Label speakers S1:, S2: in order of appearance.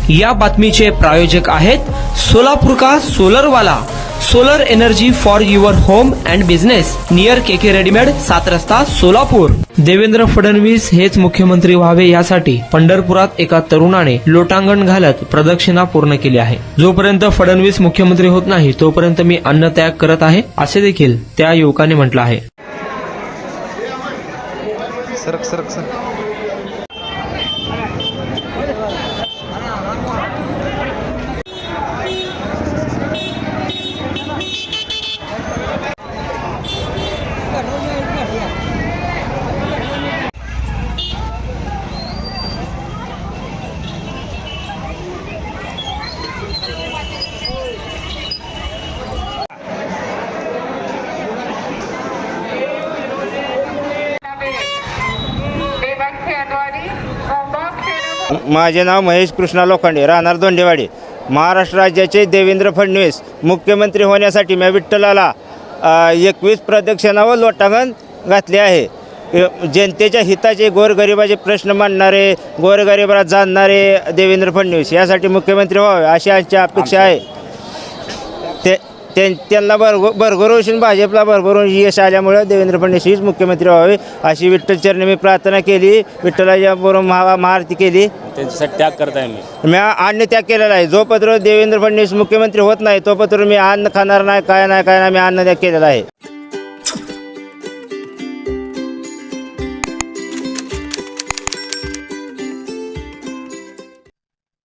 S1: या बातमीचे प्रायोजक आहेत सोलापूर का सोलरवाला, solar energy for your home and business, near KK readymade, 7 रस्ता, सोलापूर। देवेंद्र फडणवीस हेच मुख्यमंत्री व्हावे यासाठी पंढरपुरात एका तरुणाने लोटांगण घालत प्रदक्षिणा पूर्ण केली आहे। जोपर्यंत फडणवीस मुख्यमंत्री होत नाही तोपर्यंत मी अन्नत्याग करत आहे, असे देखील त्या युवकाने म्हटलं आहे।
S2: सरक सरक सरक
S3: माझे नाव महेश कृष्णा लोखंडे, राहणार दोंडेवाडी। महाराष्ट्र राज्याचे देवेंद्र फडणवीस मुख्यमंत्री होण्यासाठी मी विठ्ठलाला 21 प्रदक्षिणा व लोटांगण घातले आहे। जनतेच्या हिताचे, गोरगरिबाचे प्रश्न मांडणारे, गोरगरिबाला जाणणारे देवेंद्र फडणवीस यासाठी मुख्यमंत्री व्हावे अशी आमची अपेक्षा आहे। त्यांना भरभरून भाजपला भरभरून यश आल्यामुळे देवेंद्र फडणवीस हीच मुख्यमंत्री व्हावे अशी विठ्ठलचरणी मी प्रार्थना केली, विठ्ठलाच्या बरोबर महाआरती केली।
S4: त्यांच्यासाठी त्याग करताय
S3: मी अन्न त्याग केलेला आहे। जोपत्र देवेंद्र फडणवीस मुख्यमंत्री होत नाही तोपत्र मी अन्न खाणार नाही, काय नाही मी अन्न त्याग केलेला आहे।